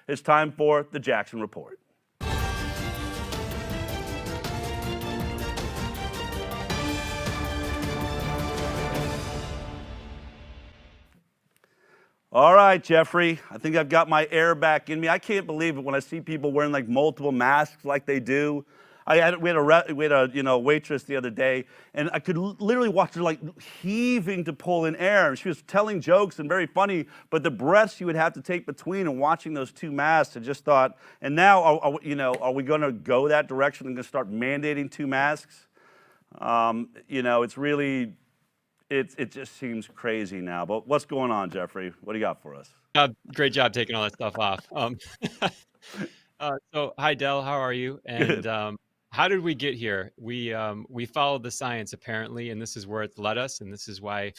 It's time for the Jaxen Report. All right, Jeffrey, I think I've got my air back in me. I can't believe it when I see people wearing like multiple masks like they do. We had a waitress the other day, and I could literally watch her like heaving to pull in air. And she was telling jokes and very funny, but the breaths she would have to take between and watching those two masks, I just thought. And now, are we going to go that direction and going to start mandating two masks? It's really. It just seems crazy now. But what's going on, Jeffrey? What do you got for us? Great job taking all that stuff off. So, hi, Del. How are you? And how did we get here? We followed the science apparently, and this is where it's led us. And this is why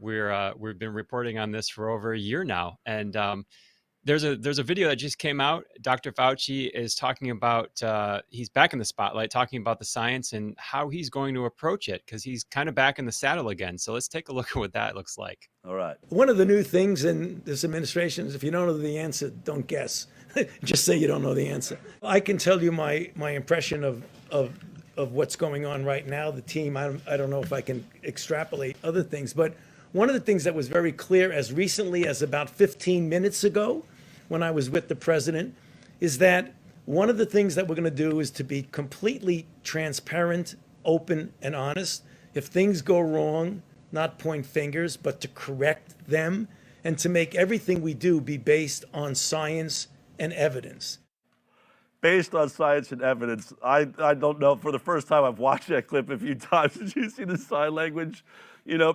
we've been reporting on this for over a year now. And there's a video that just came out. Dr. Fauci is talking about, he's back in the spotlight, talking about the science and how he's going to approach it, because he's kind of back in the saddle again. So let's take a look at what that looks like. All right. One of the new things in this administration is if you don't know the answer, don't guess. Just say you don't know the answer. I can tell you my impression of what's going on right now. The team, I don't know if I can extrapolate other things, but one of the things that was very clear as recently as about 15 minutes ago, when I was with the president, is that one of the things that we're going to do is to be completely transparent, open, and honest. If things go wrong, not point fingers, but to correct them, and to make everything we do be based on science and evidence. Based on science and evidence. I don't know. For the first time, I've watched that clip a few times. Did you see the sign language,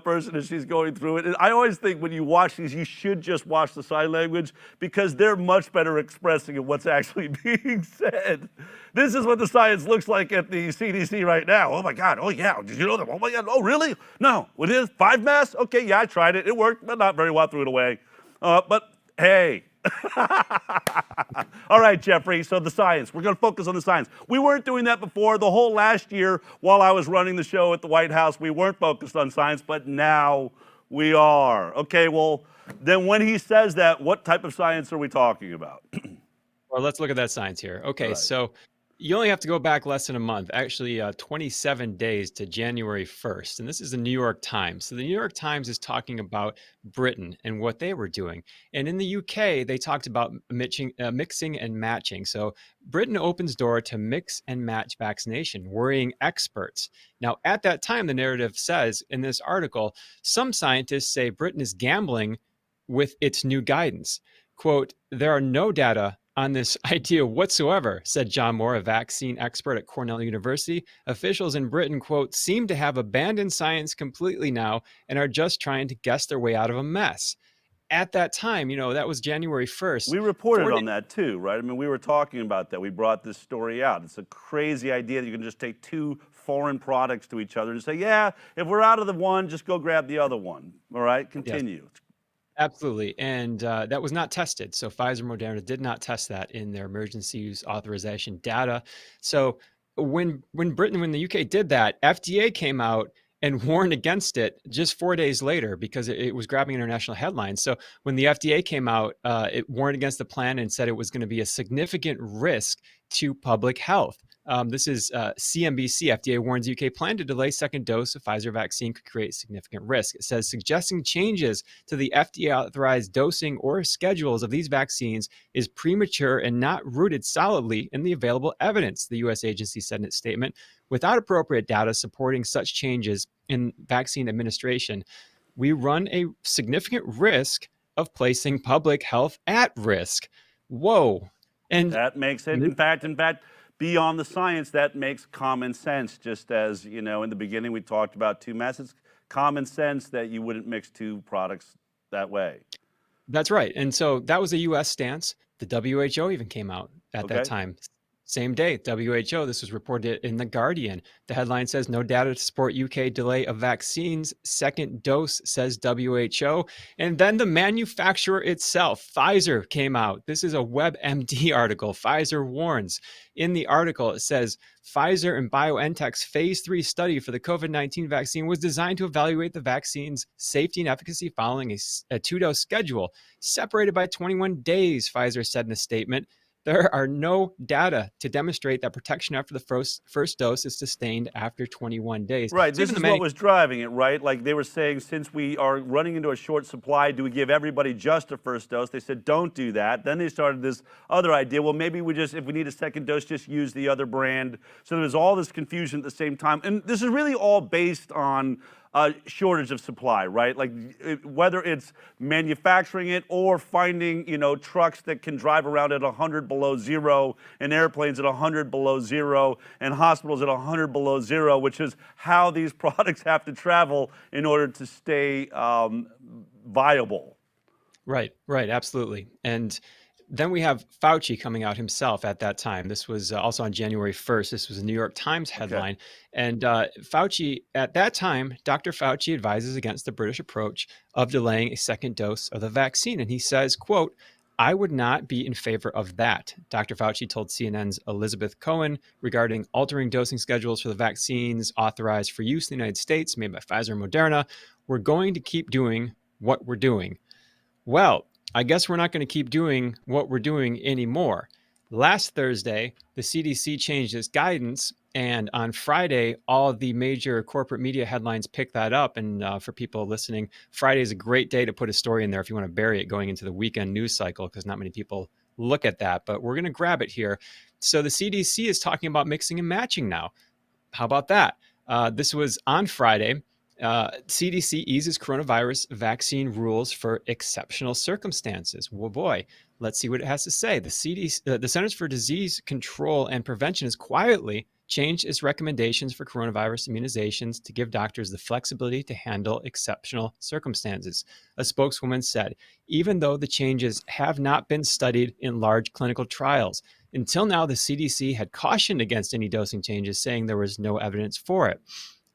person as she's going through it? And I always think when you watch these, you should just watch the sign language because they're much better expressing of what's actually being said. This is what the science looks like at the CDC right now. Oh my God. Oh yeah. Did you know that? Oh my God. Oh really? No. What is 5 masks? Okay. Yeah, I tried it. It worked, but not very well. Threw it away. But hey. All right, Jeffrey, so the science. We're going to focus on the science. We weren't doing that before. The whole last year while I was running the show at the White House, we weren't focused on science, but now we are. Okay, well, then when he says that, what type of science are we talking about? Well, let's look at that science here. Okay, Right. So you only have to go back less than a month, actually 27 days to January 1st. And this is the New York Times. So the New York Times is talking about Britain and what they were doing. And in the UK, they talked about mixing and matching. So Britain opens door to mix and match vaccination, worrying experts. Now, at that time, the narrative says in this article, some scientists say Britain is gambling with its new guidance. Quote, there are no data on this idea whatsoever, said John Moore, a vaccine expert at Cornell University. Officials in Britain, quote, seem to have abandoned science completely now and are just trying to guess their way out of a mess. At that time, that was January 1st. We reported on that too, right? I mean, we were talking about that. We brought this story out. It's a crazy idea that you can just take two foreign products to each other and say, yeah, if we're out of the one, just go grab the other one. All right, continue. Yes. Absolutely. And that was not tested. So Pfizer Moderna did not test that in their emergency use authorization data. So when the UK did that, FDA came out and warned against it just 4 days later because it was grabbing international headlines. So when the FDA came out, it warned against the plan and said it was going to be a significant risk to public health. This is CNBC. FDA warns UK plan to delay second dose of Pfizer vaccine could create significant risk. It says suggesting changes to the FDA authorized dosing or schedules of these vaccines is premature and not rooted solidly in the available evidence, the U.S. agency said in its statement. Without appropriate data supporting such changes in vaccine administration, we run a significant risk of placing public health at risk. Whoa. And that makes it, in fact, beyond the science, that makes common sense. Just as, in the beginning we talked about two masks, it's common sense that you wouldn't mix two products that way. That's right. And so that was a U.S. stance. The WHO even came out at that time Same day, WHO, this was reported in The Guardian. The headline says, no data to support UK delay of vaccines. Second dose, says WHO. And then the manufacturer itself, Pfizer, came out. This is a WebMD article. Pfizer warns. In the article, it says, Pfizer and BioNTech's phase 3 study for the COVID-19 vaccine was designed to evaluate the vaccine's safety and efficacy following a two-dose schedule, separated by 21 days, Pfizer said in a statement. There are no data to demonstrate that protection after the first dose is sustained after 21 days. Right, So this even is the what was driving it, right? Like they were saying, since we are running into a short supply, do we give everybody just a first dose? They said, don't do that. Then they started this other idea, well, maybe we just, if we need a second dose, just use the other brand. So there was all this confusion at the same time. And this is really all based on shortage of supply, right? Like whether it's manufacturing it or finding, trucks that can drive around at 100 below zero and airplanes at 100 below zero and hospitals at 100 below zero, which is how these products have to travel in order to stay viable. Right, absolutely. And then we have Fauci coming out himself at that time. This was also on January 1st. This was a New York Times headline. Okay. And Fauci, at that time, Dr. Fauci advises against the British approach of delaying a second dose of the vaccine. And he says, quote, I would not be in favor of that. Dr. Fauci told CNN's Elizabeth Cohen regarding altering dosing schedules for the vaccines authorized for use in the United States made by Pfizer and Moderna. We're going to keep doing what we're doing. Well, I guess we're not going to keep doing what we're doing anymore. Last Thursday, the CDC changed its guidance, and on Friday, all of the major corporate media headlines picked that up. And for people listening, Friday is a great day to put a story in there if you want to bury it going into the weekend news cycle, because not many people look at that. But we're going to grab it here. So the CDC is talking about mixing and matching now. How about that? This was on Friday. CDC eases coronavirus vaccine rules for exceptional circumstances. Well, boy, let's see what it has to say. The CDC, the Centers for Disease Control and Prevention, has quietly changed its recommendations for coronavirus immunizations to give doctors the flexibility to handle exceptional circumstances. A spokeswoman said, even though the changes have not been studied in large clinical trials, until now, the CDC had cautioned against any dosing changes, saying there was no evidence for it.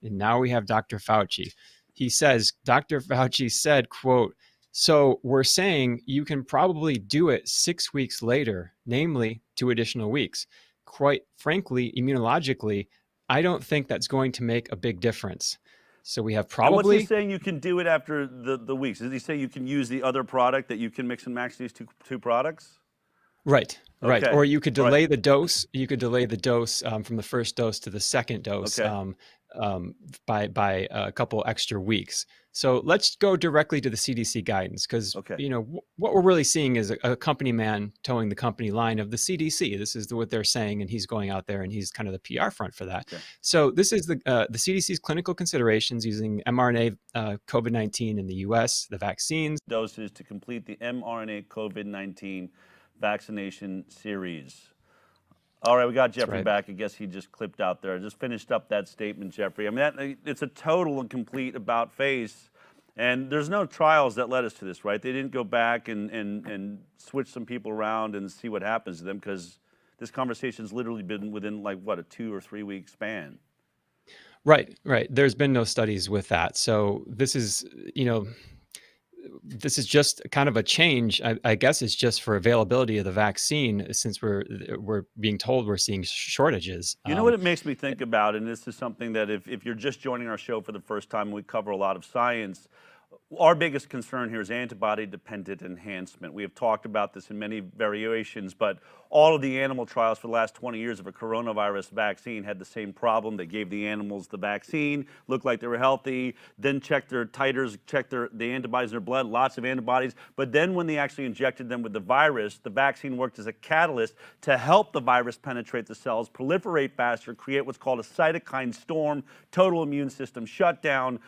And now we have Dr. Fauci. He says, Dr. Fauci said, quote, so we're saying you can probably do it 6 weeks later, namely 2 additional weeks. Quite frankly, immunologically, I don't think that's going to make a big difference. So we have probably... And what's he saying you can do it after the weeks? Did he say you can use the other product, that you can mix and match these two products? Right. Right. Okay. Or you could delay the dose. You could delay the dose from the first dose to the second dose by a couple extra weeks. So let's go directly to the CDC guidance, because what we're really seeing is a company man towing the company line of the CDC. This is what they're saying, and he's going out there and he's kind of the PR front for that. Okay. So this is the CDC's clinical considerations using mRNA COVID-19 in the U.S., the vaccines. Doses to complete the mRNA COVID-19 vaccination series. All right, we got Jeffrey back. I guess he just clipped out there. I just finished up that statement, Jeffrey. I mean, it's a total and complete about face, and there's no trials that led us to this, right? They didn't go back and switch some people around and see what happens to them, because this conversation's literally been within like, what, a 2 or 3 week span. Right. There's been no studies with that. So this is, this is just kind of a change. I guess it's just for availability of the vaccine, since we're being told we're seeing shortages. You know what it makes me think about, and this is something that if you're just joining our show for the first time, we cover a lot of science. Our biggest concern here is antibody-dependent enhancement. We have talked about this in many variations, but all of the animal trials for the last 20 years of a coronavirus vaccine had the same problem. They gave the animals the vaccine, looked like they were healthy, then checked their titers, checked the antibodies in their blood, lots of antibodies. But then when they actually injected them with the virus, the vaccine worked as a catalyst to help the virus penetrate the cells, proliferate faster, create what's called a cytokine storm, total immune system shutdown,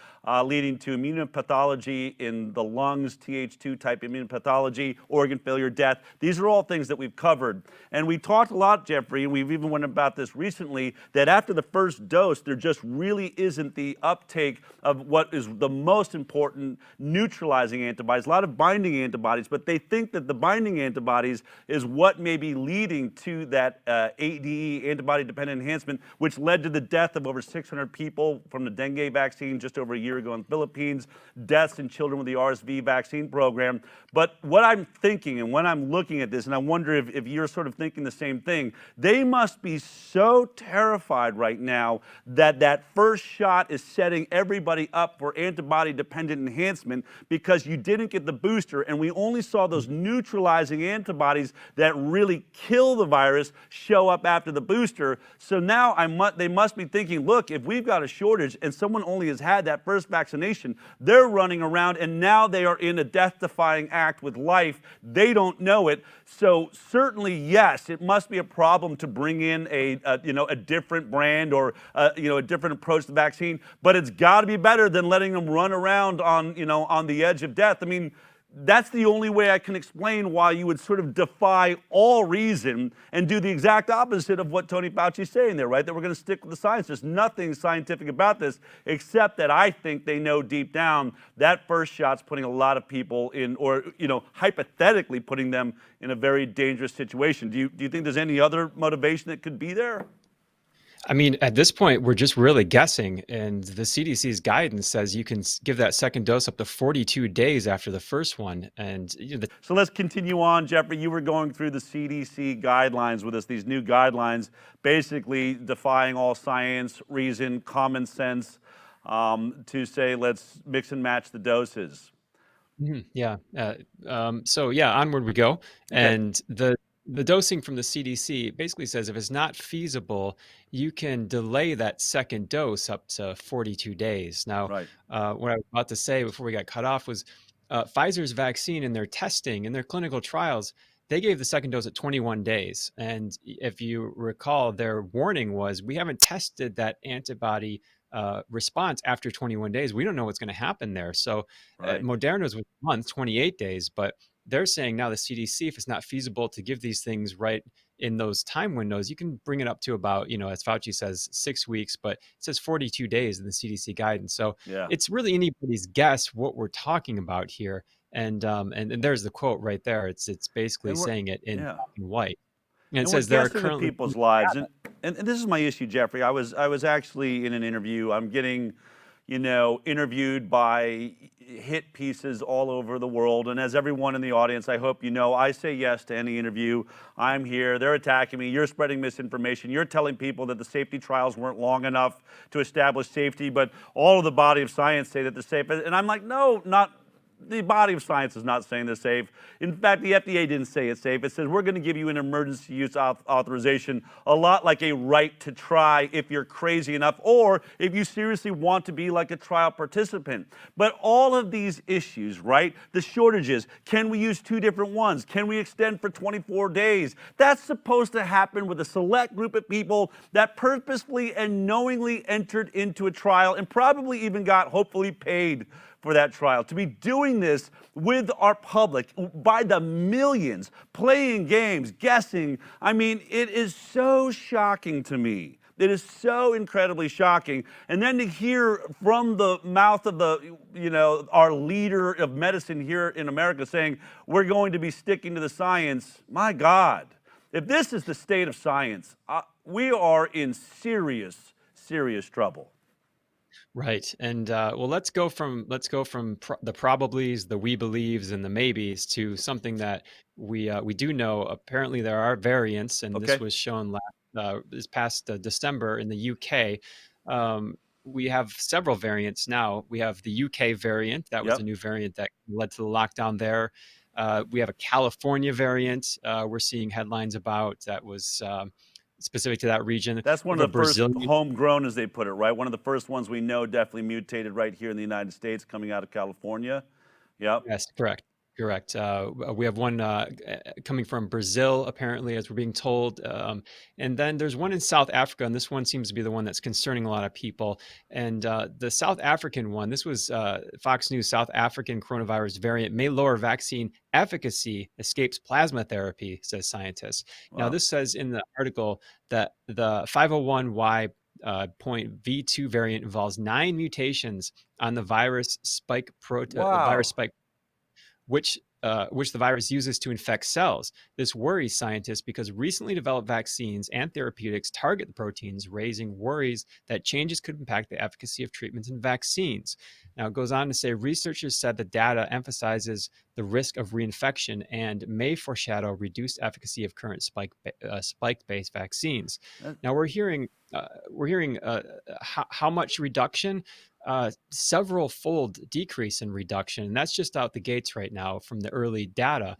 leading to immunopathology pathology in the lungs, Th2 type immunopathology, organ failure, death. These are all things that we've covered. And we talked a lot, Jeffrey, and we've even went about this recently, that after the first dose, there just really isn't the uptake of what is the most important neutralizing antibodies, a lot of binding antibodies, but they think that the binding antibodies is what may be leading to that ADE, antibody-dependent enhancement, which led to the death of over 600 people from the dengue vaccine just over a year ago in the Philippines, deaths in children with the RSV vaccine program. But what I'm thinking, and when I'm looking at this, and I wonder if you're sort of thinking the same thing, they must be so terrified right now that that first shot is setting everybody up for antibody-dependent enhancement because you didn't get the booster, and we only saw those neutralizing antibodies that really kill the virus show up after the booster. So now they must be thinking, look, if we've got a shortage and someone only has had that first vaccination, they're running around and now they are in a death-defying act with life. They don't know it. So certainly, yes, it must be a problem to bring in a different brand or a different approach to the vaccine. But it's got to be better than letting them run around on the edge of death. I mean, that's the only way I can explain why you would sort of defy all reason and do the exact opposite of what Tony Fauci's saying there, right? That we're going to stick with the science. There's nothing scientific about this, except that I think they know deep down that first shot's putting a lot of people in, or, hypothetically putting them in a very dangerous situation. Do you think there's any other motivation that could be there? I mean, at this point, we're just really guessing, and the CDC's guidance says you can give that second dose up to 42 days after the first one. And so let's continue on, Jeffrey. You were going through the CDC guidelines with us, these new guidelines, basically defying all science, reason, common sense, to say let's mix and match the doses. Yeah. So yeah, onward we go. Okay. And the dosing from the CDC basically says if it's not feasible, you can delay that second dose up to 42 days. Now, Right. What I was about to say before we got cut off was Pfizer's vaccine in their testing, in their clinical trials, they gave the second dose at 21 days. And if you recall, their warning was, we haven't tested that antibody response after 21 days. We don't know what's going to happen there. So Right. Moderna's was a month, 28 days, but they're saying now the CDC, if it's not feasible to give these things right in those time windows, you can bring it up to about, as Fauci says, 6 weeks, but it says 42 days in the CDC guidance. So Yeah. it's really anybody's guess what we're talking about here. And there's the quote right there. It's basically saying it in black and white. And it says there are currently people's lives, and this is my issue, Jeffrey. I was actually in an interview. I'm getting, interviewed by hit pieces all over the world, and as everyone in the audience, I hope you know, I say yes to any interview. I'm here. They're attacking me. You're spreading misinformation. You're telling people that the safety trials weren't long enough to establish safety, but all of the body of science say that they're safe. And I'm like, no, not. The body of science is not saying they're safe. In fact, the FDA didn't say it's safe. It says we're going to give you an emergency use authorization, a lot like a right to try if you're crazy enough or if you seriously want to be like a trial participant. But all of these issues, right? The shortages, can we use 2 different ones? Can we extend for 24 days? That's supposed to happen with a select group of people that purposefully and knowingly entered into a trial and probably even got, hopefully, paid for that trial. To be doing this with our public by the millions, playing games, guessing, I mean, it is so shocking to me. It is so incredibly shocking. And then to hear from the mouth of our leader of medicine here in America saying, we're going to be sticking to the science, my God. If this is the state of science, we are in serious, serious trouble. Right. And let's go from the probablys, the we believes, and the maybes to something that we do know. Apparently, there are variants, and this was shown this past December in the UK. We have several variants now. We have the UK variant. That was a new variant that led to the lockdown there. We have a California variant we're seeing headlines about that was specific to that region. That's one of the first homegrown, as they put it, right? One of the first ones we know definitely mutated right here in the United States coming out of California. Yep. Yes, correct. Correct. We have one coming from Brazil, apparently, as we're being told. And then there's one in South Africa, and this one seems to be the one that's concerning a lot of people. And the South African one, this was Fox News, South African coronavirus variant may lower vaccine efficacy, escapes plasma therapy, says scientists. Now, this says in the article that the 501Y point V2 variant involves 9 mutations on the virus spike virus spike, which the virus uses to infect cells. This worries scientists because recently developed vaccines and therapeutics target the proteins, raising worries that changes could impact the efficacy of treatments and vaccines. Now, it goes on to say researchers said the data emphasizes the risk of reinfection and may foreshadow reduced efficacy of current spike-based vaccines. Now, we're hearing how much reduction. Several fold decrease in reduction. And that's just out the gates right now from the early data.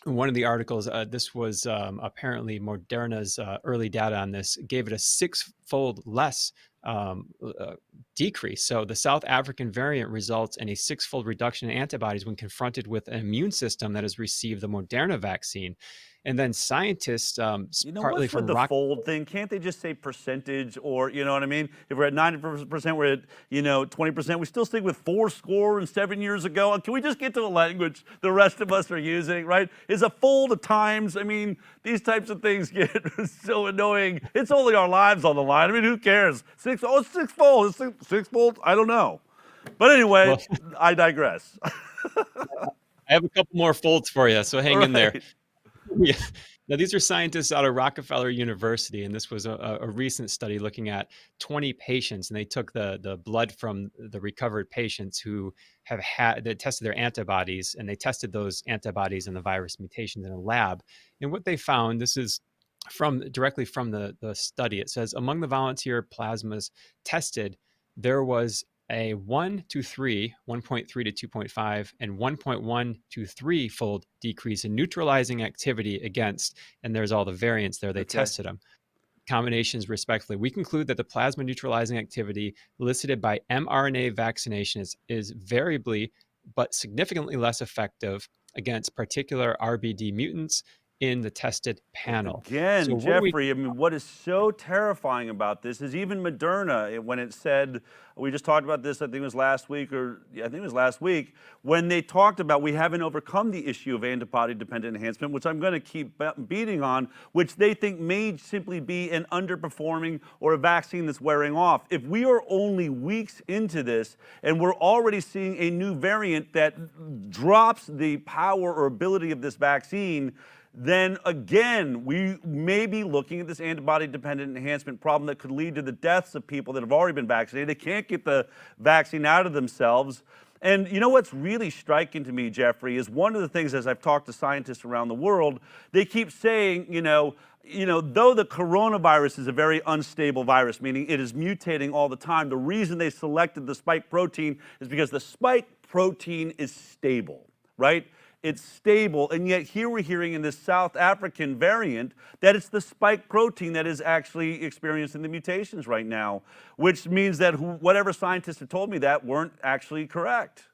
One of the articles, this was apparently Moderna's early data on this, gave it a 6-fold less decrease. So the South African variant results in a 6-fold reduction in antibodies when confronted with an immune system that has received the Moderna vaccine. And then scientists, partly what's from with the fold thing? Can't they just say percentage, or you know what I mean? If we're at 90%, we're at 20%. We still stick with 4 years ago. Can we just get to a language the rest of us are using? Right? Is a fold of times? I mean, these types of things get so annoying. It's only our lives on the line. I mean, who cares? It's sixfold. It's sixfold. I don't know. But anyway, I digress. I have a couple more folds for you, so hang in there. Yeah. Now, these are scientists out of Rockefeller University, and this was a recent study looking at 20 patients, and they took the blood from the recovered patients who they tested their antibodies, and they tested those antibodies and the virus mutations in a lab. And what they found, this is directly from the study, it says among the volunteer plasmas tested, there was a 1 to 3, 1.3 to 2.5, and 1.1 to 3-fold decrease in neutralizing activity against, and there's all the variants there, they tested them, combinations respectively. We conclude that the plasma neutralizing activity elicited by mRNA vaccination is variably but significantly less effective against particular RBD mutants in the tested panel. Again, so Jeffrey, I mean, what is so terrifying about this is even Moderna, when it said, we just talked about this, I think it was last week, when they talked about we haven't overcome the issue of antibody-dependent enhancement, which I'm going to keep beating on, which they think may simply be an underperforming or a vaccine that's wearing off. If we are only weeks into this and we're already seeing a new variant that drops the power or ability of this vaccine, then again, we may be looking at this antibody-dependent enhancement problem that could lead to the deaths of people that have already been vaccinated. They can't get the vaccine out of themselves. And you know what's really striking to me, Jeffrey, is one of the things as I've talked to scientists around the world, they keep saying, though the coronavirus is a very unstable virus, meaning it is mutating all the time, the reason they selected the spike protein is because the spike protein is stable, right? It's stable, and yet here we're hearing in this South African variant that it's the spike protein that is actually experiencing the mutations right now, which means that whatever scientists have told me that weren't actually correct.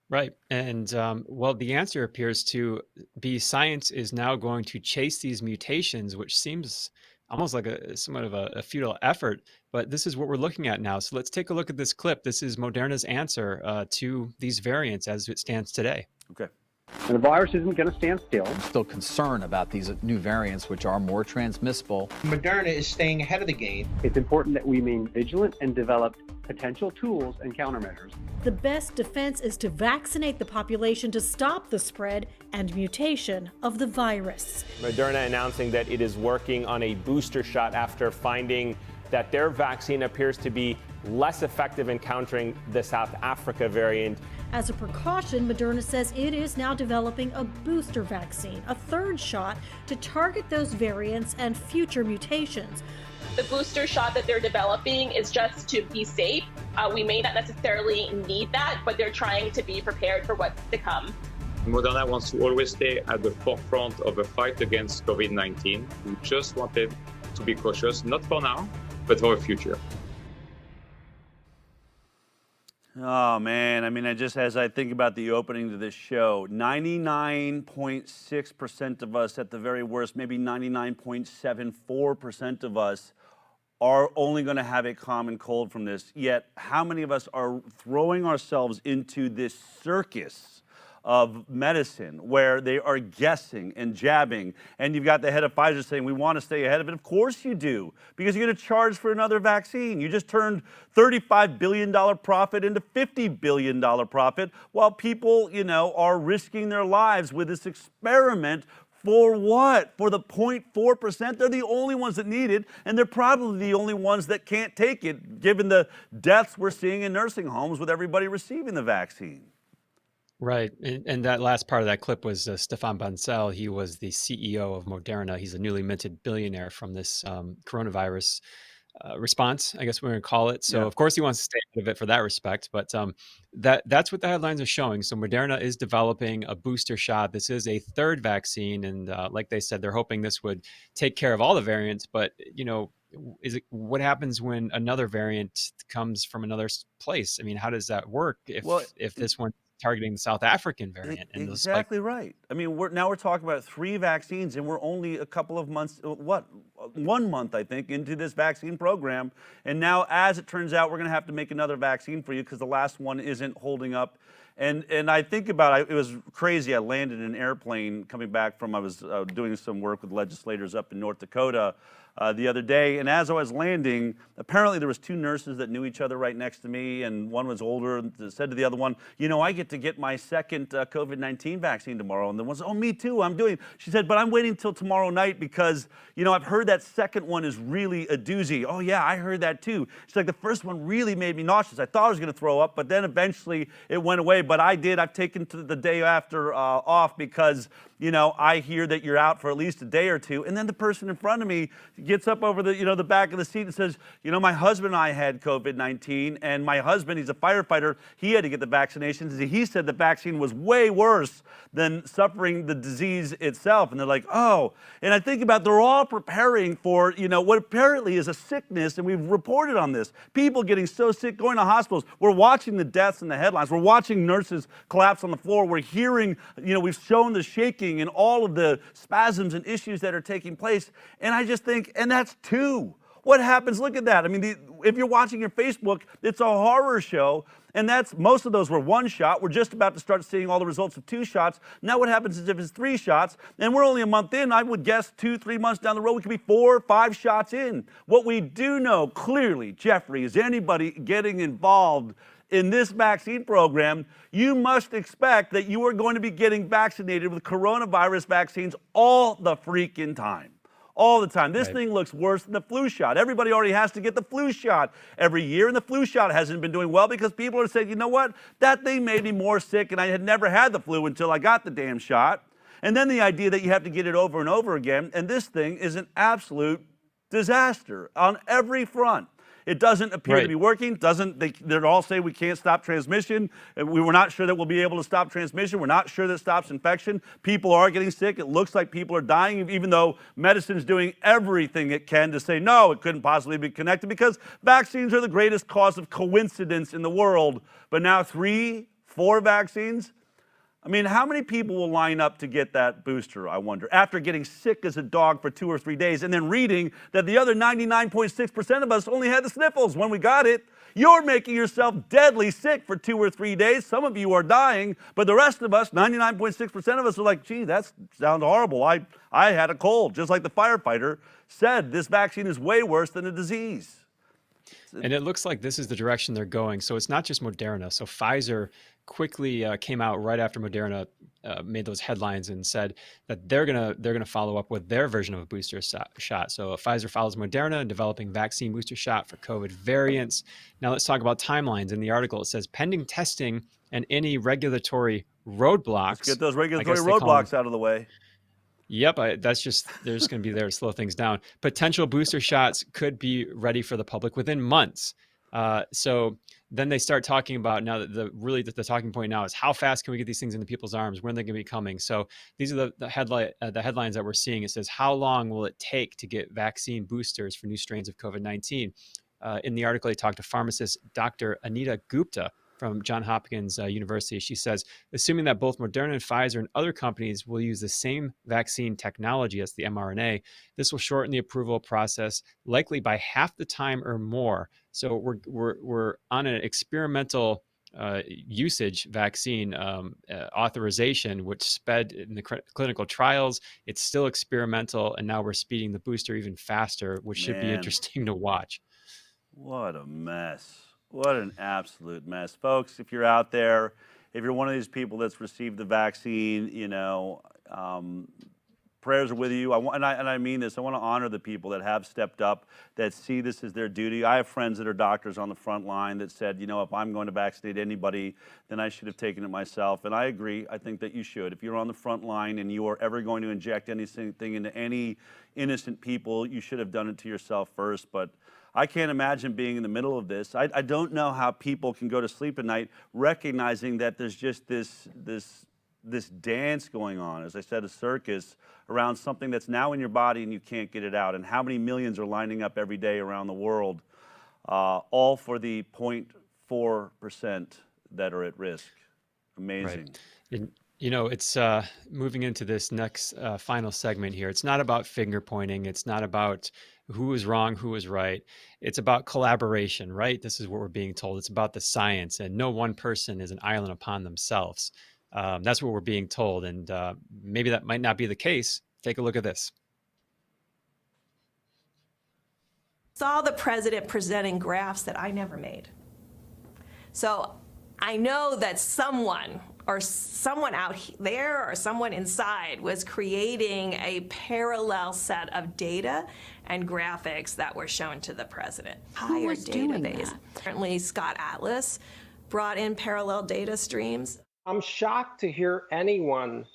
Right. And well, the answer appears to be science is now going to chase these mutations, which seems almost like somewhat of a futile effort. But this is what we're looking at now. So let's take a look at this clip. This is Moderna's answer to these variants as it stands today. Okay. And the virus isn't going to stand still. Still concerned about these new variants, which are more transmissible. Moderna is staying ahead of the game. It's important that we remain vigilant and develop potential tools and countermeasures. The best defense is to vaccinate the population to stop the spread and mutation of the virus. Moderna announcing that it is working on a booster shot after finding that their vaccine appears to be less effective in countering the South Africa variant. As a precaution, Moderna says it is now developing a booster vaccine, a third shot to target those variants and future mutations. The booster shot that they're developing is just to be safe. We may not necessarily need that, but they're trying to be prepared for what's to come. Moderna wants to always stay at the forefront of the fight against COVID-19. We just wanted to be cautious, not for now, but for the future. Oh man, I mean, as I think about the opening to this show, 99.6% of us, at the very worst, maybe 99.74% of us are only going to have a common cold from this. Yet, how many of us are throwing ourselves into this circus of medicine where they are guessing and jabbing? And you've got the head of Pfizer saying, we want to stay ahead of it. Of course you do, because you're going to charge for another vaccine. You just turned $35 billion profit into $50 billion profit while people, are risking their lives with this experiment. For what? For the 0.4%? They're the only ones that need it, and they're probably the only ones that can't take it, given the deaths we're seeing in nursing homes with everybody receiving the vaccine. Right. And that last part of that clip was Stefan Bancel. He was the CEO of Moderna. He's a newly minted billionaire from this coronavirus response, I guess we're going to call it. So, Yeah. of course, he wants to stay out of it for that respect. But that's what the headlines are showing. So Moderna is developing a booster shot. This is a third vaccine. And like they said, they're hoping this would take care of all the variants. But, what happens when another variant comes from another place? I mean, how does that work if this one targeting the South African variant? And Exactly right. I mean, we're talking about 3 vaccines, and we're only a couple of months, 1 month, I think, into this vaccine program. And now, as it turns out, we're going to have to make another vaccine for you because the last one isn't holding up. And I think about it, it was crazy. I landed in an airplane coming back from, I was doing some work with legislators up in North Dakota the other day, and as I was landing, apparently there was 2 nurses that knew each other right next to me, and one was older and said to the other one, I get to get my second COVID-19 vaccine tomorrow. And the one said, oh, me too, she said, but I'm waiting till tomorrow night because, I've heard that second one is really a doozy. Oh yeah, I heard that too. She's like, the first one really made me nauseous. I thought I was going to throw up, but then eventually it went away. But I've taken the day after off because, I hear that you're out for at least a day or two. And then the person in front of me gets up over the back of the seat and says, my husband and I had COVID-19, and my husband, he's a firefighter, he had to get the vaccinations. He said the vaccine was way worse than suffering the disease itself. And they're like, oh. And I think about, they're all preparing for, what apparently is a sickness, and we've reported on this. People getting so sick, going to hospitals. We're watching the deaths in the headlines. We're watching nurses collapse on the floor. We're hearing, we've shown the shaking and all of the spasms and issues that are taking place. And I just think, and that's 2. What happens? Look at that. I mean, if you're watching your Facebook, it's a horror show. And most of those were 1 shot. We're just about to start seeing all the results of 2 shots. Now what happens is if it's 3 shots, and we're only a month in, I would guess 2-3 months down the road, we could be 4 or 5 shots in. What we do know clearly, Jeffrey, is anybody getting involved in this vaccine program, you must expect that you are going to be getting vaccinated with coronavirus vaccines all the freaking time. All the time. This thing looks worse than the flu shot. Everybody already has to get the flu shot every year, and the flu shot hasn't been doing well because people are saying, you know what, that thing made me more sick, and I had never had the flu until I got the damn shot. And then the idea that you have to get it over and over again, and this thing is an absolute disaster on every front. It doesn't appear to be working. They're all saying we can't stop transmission. We were not sure that we'll be able to stop transmission. We're not sure that it stops infection. People are getting sick. It looks like people are dying, even though medicine is doing everything it can to say, no, it couldn't possibly be connected because vaccines are the greatest cause of coincidence in the world. But now 3, 4 vaccines? I mean, how many people will line up to get that booster, I wonder, after getting sick as a dog for 2 or 3 days and then reading that the other 99.6% of us only had the sniffles when we got it? You're making yourself deadly sick for 2 or 3 days. Some of you are dying, but the rest of us, 99.6% of us, are like, gee, that sounds horrible. I had a cold, just like the firefighter said. This vaccine is way worse than a disease. And it looks like this is the direction they're going. So it's not just Moderna. So Pfizer quickly came out right after Moderna made those headlines and said that they're gonna follow up with their version of a booster shot. So Pfizer follows Moderna in developing vaccine booster shot for COVID variants. Now let's talk about timelines. In the article, it says pending testing and any regulatory roadblocks. Let's get those regulatory roadblocks out of the way. Yep, they're just going to be there to slow things down. Potential booster shots could be ready for the public within months. So then they start talking about now that the talking point now is how fast can we get these things into people's arms? When are they going to be coming? So these are the headlines that we're seeing. It says, how long will it take to get vaccine boosters for new strains of COVID-19? In the article, they talked to pharmacist Dr. Anita Gupta, from Johns Hopkins University. She says, assuming that both Moderna and Pfizer and other companies will use the same vaccine technology as the mRNA, this will shorten the approval process likely by half the time or more. So we're on an experimental usage vaccine authorization, which sped in the clinical trials. It's still experimental, and now we're speeding the booster even faster, which should be interesting to watch. What a mess. What an absolute mess. Folks, if you're out there, if you're one of these people that's received the vaccine, you know, prayers are with you. And I mean this. I want to honor the people that have stepped up, that see this as their duty. I have friends that are doctors on the front line that said, you know, if I'm going to vaccinate anybody, then I should have taken it myself. And I agree. I think that you should. If you're on the front line and you are ever going to inject anything into any innocent people, you should have done it to yourself first. But I can't imagine being in the middle of this. I don't know how people can go to sleep at night recognizing that there's just this dance going on, as I said, a circus around something that's now in your body and you can't get it out. And how many millions are lining up every day around the world, all for the 0.4% that are at risk. Amazing. Right. And, you know, it's moving into this next final segment here. It's not about finger pointing. It's not about who is wrong, who is right. It's about collaboration, right? This is what we're being told. It's about the science, and no one person is an island upon themselves. That's what we're being told, and maybe that might not be the case. Take a look at this. Saw the president presenting graphs that I never made. So I know that someone out there or someone inside was creating a parallel set of data and graphics that were shown to the president. Who was doing that? Apparently Scott Atlas brought in parallel data streams. I'm shocked to hear anyone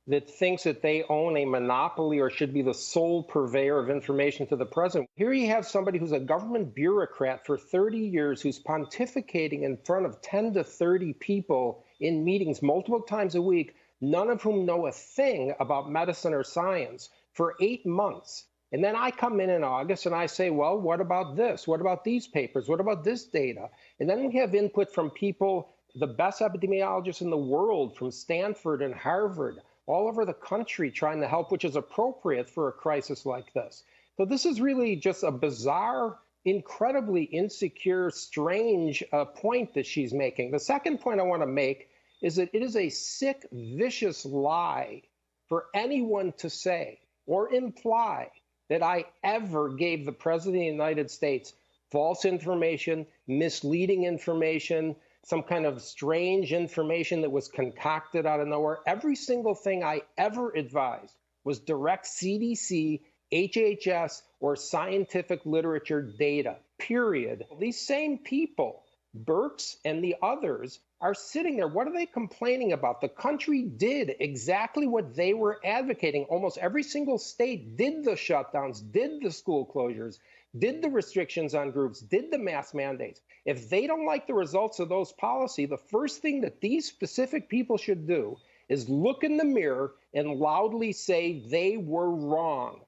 that thinks that they own a monopoly or should be the sole purveyor of information to the president. Here you have somebody who's a government bureaucrat for 30 years who's pontificating in front of 10 to 30 people in meetings multiple times a week, none of whom know a thing about medicine or science for 8 months. And then I come in August and I say, well, what about this? What about these papers? What about this data? And then we have input from people, the best epidemiologists in the world, from Stanford and Harvard, all over the country trying to help, which is appropriate for a crisis like this. So this is really just a bizarre, incredibly insecure, strange point that she's making. The second point I want to make is that it is a sick, vicious lie for anyone to say or imply that I ever gave the President of the United States false information, misleading information, some kind of strange information that was concocted out of nowhere. Every single thing I ever advised was direct CDC, HHS, or scientific literature data, period. These same people, Birx and the others, are sitting there. What are they complaining about? The country did exactly what they were advocating. Almost every single state did the shutdowns, did the school closures, did the restrictions on groups, did the mask mandates. If they don't like the results of those policies, the first thing that these specific people should do is look in the mirror and loudly say they were wrong.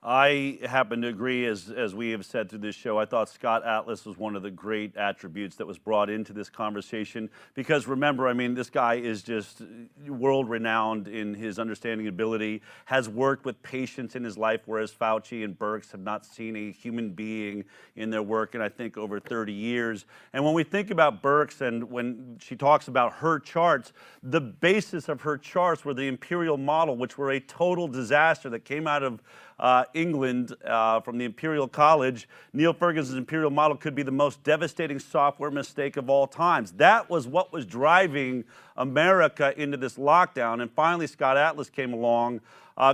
I happen to agree, as we have said through this show. I thought Scott Atlas was one of the great attributes that was brought into this conversation. Because remember, I mean, this guy is just world-renowned in his understanding ability, has worked with patients in his life, whereas Fauci and Birx have not seen a human being in their work in, I think, over 30 years. And when we think about Birx and when she talks about her charts, the basis of her charts were the imperial model, which were a total disaster that came out of England from the Imperial College. Neil Ferguson's imperial model could be the most devastating software mistake of all times. That was what was driving America into this lockdown. And finally, Scott Atlas came along.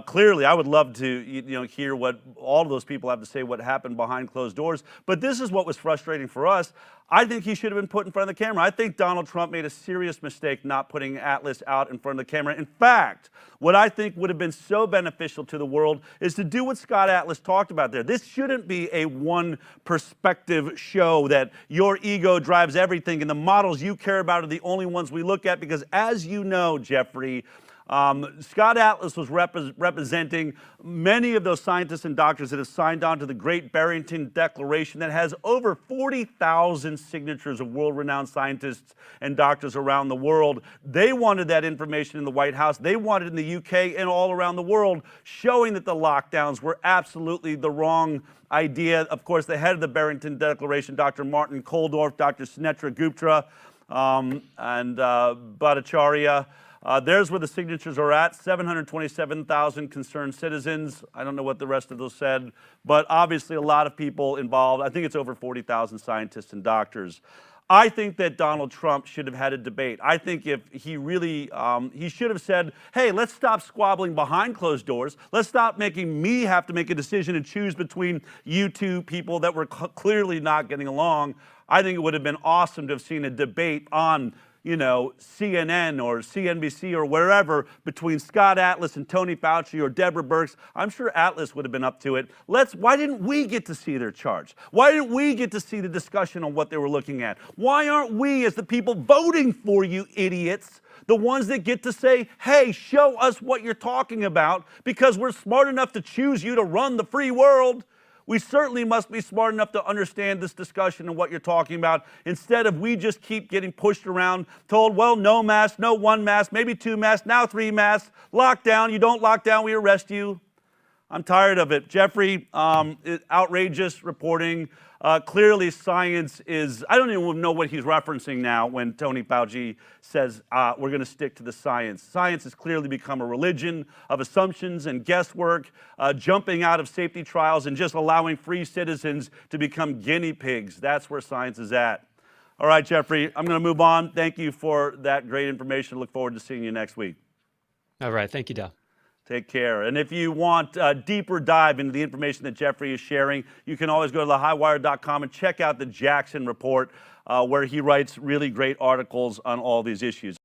Clearly, I would love to hear what all of those people have to say, what happened behind closed doors. But this is what was frustrating for us. I think he should have been put in front of the camera. I think Donald Trump made a serious mistake not putting Atlas out in front of the camera. In fact, what I think would have been so beneficial to the world is to do what Scott Atlas talked about there. This shouldn't be a one perspective show that your ego drives everything and the models you care about are the only ones we look at, because as you know, Jeffrey, Scott Atlas was representing many of those scientists and doctors that have signed on to the Great Barrington Declaration that has over 40,000 signatures of world-renowned scientists and doctors around the world. They wanted that information in the White House. They wanted it in the UK and all around the world, showing that the lockdowns were absolutely the wrong idea. Of course, the head of the Barrington Declaration, Dr. Martin Kulldorff, Dr. Sunetra Gupta, and Bhattacharya. There's where the signatures are at, 727,000 concerned citizens. I don't know what the rest of those said, but obviously a lot of people involved. I think it's over 40,000 scientists and doctors. I think that Donald Trump should have had a debate. I think if he really, he should have said, hey, let's stop squabbling behind closed doors. Let's stop making me have to make a decision and choose between you two people that were clearly not getting along. I think it would have been awesome to have seen a debate on, you know, CNN or CNBC or wherever between Scott Atlas and Tony Fauci or Deborah Birx. I'm sure Atlas would have been up to it. Why didn't we get to see their charts? Why didn't we get to see the discussion on what they were looking at? Why aren't we, as the people voting for you idiots, the ones that get to say, hey, show us what you're talking about, because we're smart enough to choose you to run the free world? We certainly must be smart enough to understand this discussion and what you're talking about, instead of we just keep getting pushed around, told, well, no mask, no one mask, maybe 2 masks, now 3 masks, lockdown, you don't lock down, we arrest you. I'm tired of it. Jeffrey, outrageous reporting. Clearly science is, I don't even know what he's referencing now when Tony Fauci says we're going to stick to the science. Science has clearly become a religion of assumptions and guesswork, jumping out of safety trials and just allowing free citizens to become guinea pigs. That's where science is at. All right, Jeffrey, I'm going to move on. Thank you for that great information. Look forward to seeing you next week. All right. Thank you, Del. Take care. And if you want a deeper dive into the information that Jeffrey is sharing, you can always go to thehighwire.com and check out the Jaxen report, where he writes really great articles on all these issues.